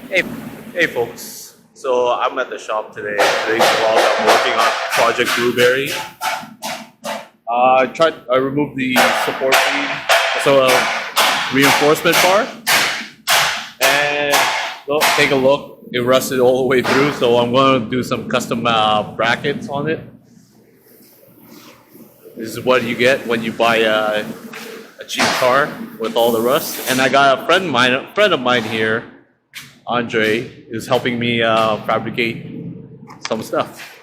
Hey, hey folks. So I'm at the shop today. Today's vlog. I'm working on Project Blueberry. I removed the support beam, so reinforcement bar, and look, take a look. It rusted all the way through, so I'm going to do some custom brackets on it. This is what you get when you buy a cheap car with all the rust. And I got a friend of mine here, Andre, is helping me fabricate some stuff.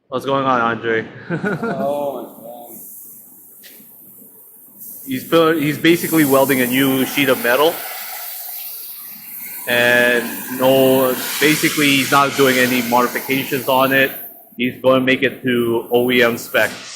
What's going on, Andre? Oh my God. He's basically welding a new sheet of metal, and basically he's not doing any modifications on it. He's going to make it to OEM specs.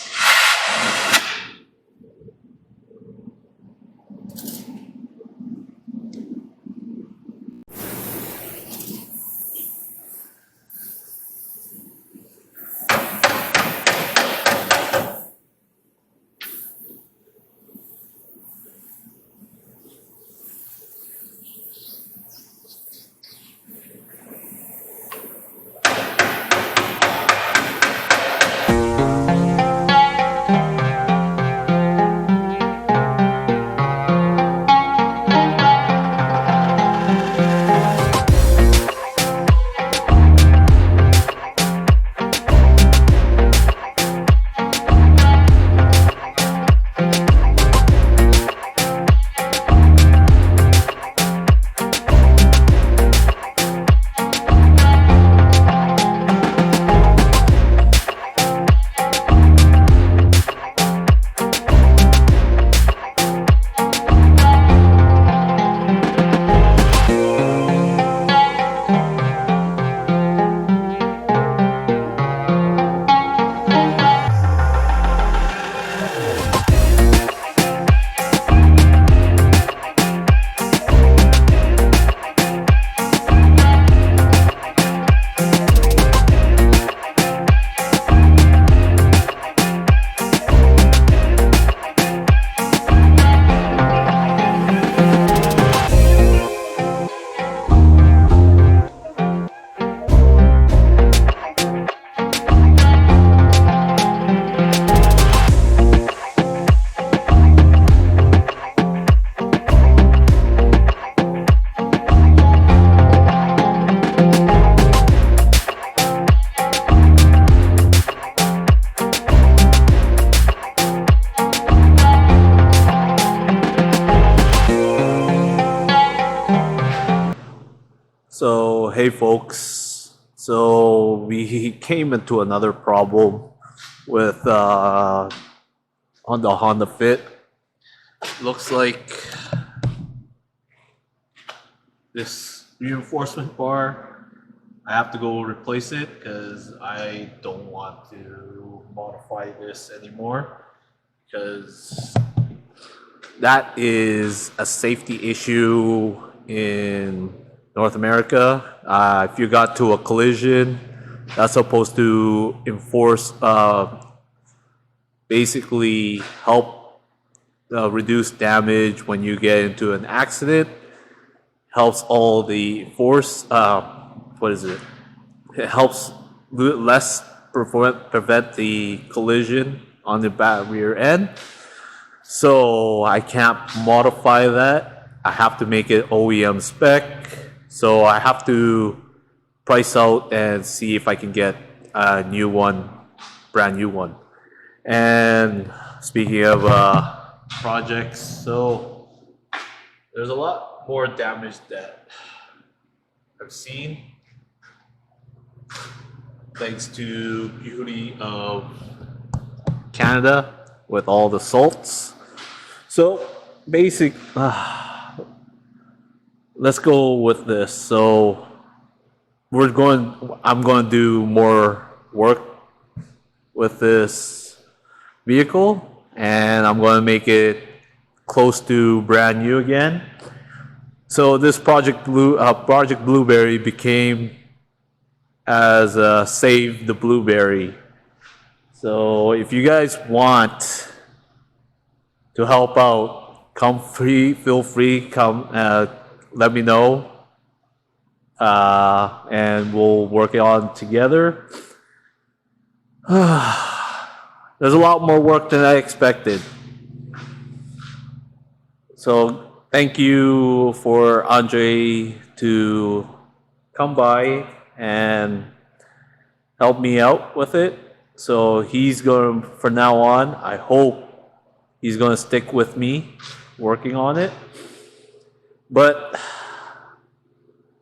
So, hey folks, so we came into another problem with on the Honda Fit. Looks like this reinforcement bar, I have to go replace it because I don't want to modify this anymore, because that is a safety issue in North America. If you got to a collision, that's supposed to basically help reduce damage when you get into an accident. Helps all the force. It helps less prevent the collision on the back rear end. So I can't modify that. I have to make it OEM spec. So I have to price out and see if I can get a new one, brand new one. And speaking of projects, so there's a lot more damage that I've seen, thanks to beauty of Canada with all the salts. So let's go with this. So I'm going to do more work with this vehicle, and I'm going to make it close to brand new again. So this Project Blueberry became as Save the Blueberry. So if you guys want to help out, feel free, come let me know, and we'll work it on together. There's a lot more work than I expected. So thank you for Andre to come by and help me out with it. So he's going, for now on, I hope he's going to stick with me working on it. But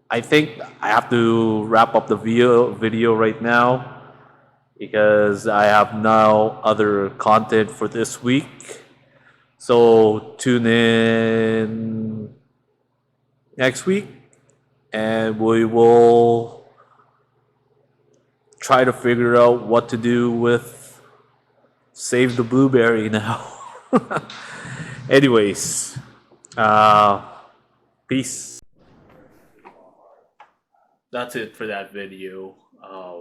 I think I have to wrap up the video right now because I have now other content for this week. So tune in next week and we will try to figure out what to do with Save the Blueberry now. Anyways, peace. That's it for that video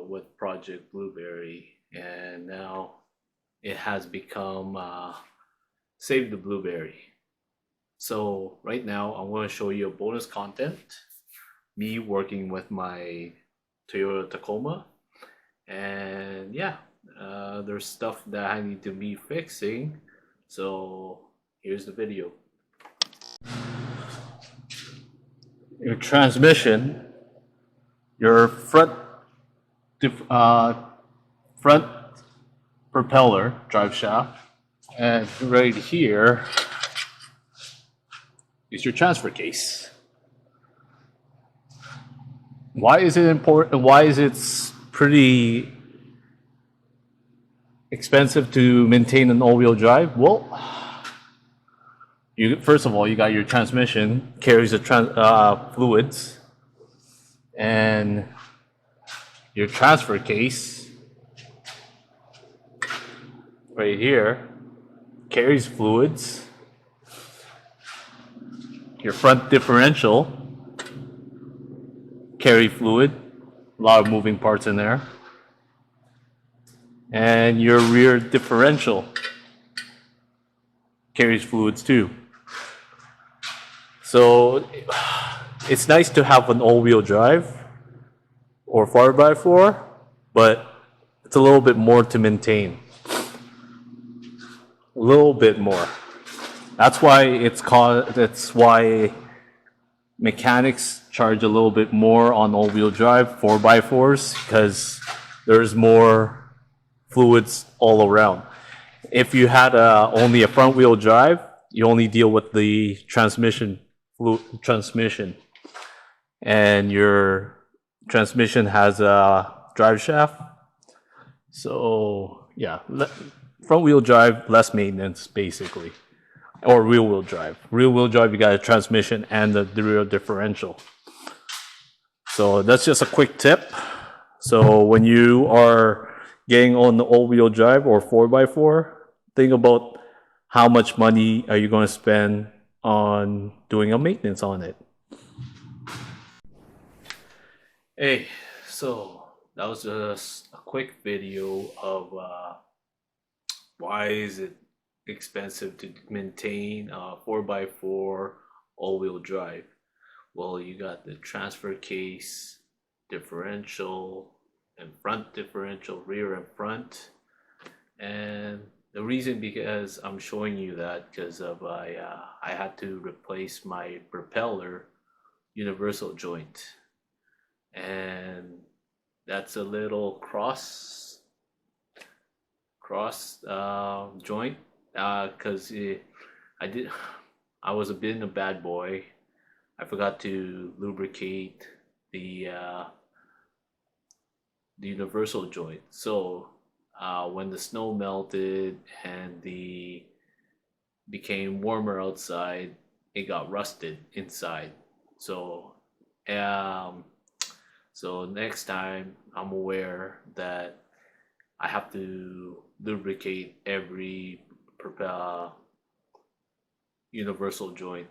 with Project Blueberry, and now it has become Save the Blueberry. So right now I'm going to show you a bonus content, me working with my Toyota Tacoma, and yeah, there's stuff that I need to be fixing. So here's the video. Your transmission, your front propeller drive shaft, and right here is your transfer case. Why is it important? Why is it pretty expensive to maintain an all-wheel drive? Well, first of all, you got your transmission carries the fluids, and your transfer case right here carries fluids. Your front differential carry fluid, a lot of moving parts in there, and your rear differential carries fluids too. So it's nice to have an all-wheel drive or 4x4, but it's a little bit more to maintain. A little bit more. That's why mechanics charge a little bit more on all-wheel drive 4x4s, because there's more fluids all around. If you had only a front-wheel drive, you only deal with the transmission, and your transmission has a drive shaft. So yeah, front-wheel drive, less maintenance basically. Or rear-wheel drive. Rear-wheel drive, you got a transmission and the rear differential. So that's just a quick tip. So when you are getting on the all-wheel drive or 4x4, think about how much money are you going to spend on doing a maintenance on it. Hey, so that was just a quick video of why is it expensive to maintain a 4x4 all-wheel drive. Well, you got the transfer case, differential, and front differential, rear and front. And the reason because I'm showing you that because of I had to replace my propeller universal joint, and that's a little cross joint, because I was being a bad boy. I forgot to lubricate the universal joint. So when the snow melted and the became warmer outside, it got rusted inside. So so next time I'm aware that I have to lubricate every universal joint,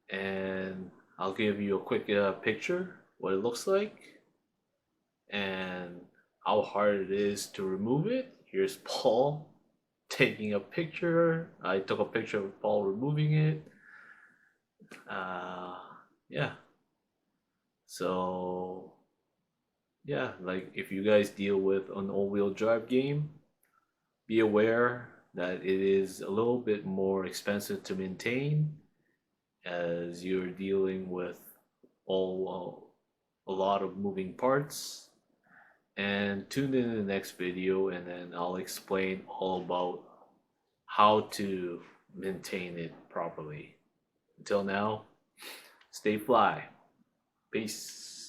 and I'll give you a quick picture what it looks like and how hard it is to remove it. Here's Paul taking a picture. I took a picture of Paul removing it. Uh, yeah. So yeah, like if you guys deal with an all-wheel drive game, be aware that it is a little bit more expensive to maintain as you're dealing with all a lot of moving parts. And tune in the next video, and then I'll explain all about how to maintain it properly. Until now, stay fly. Peace.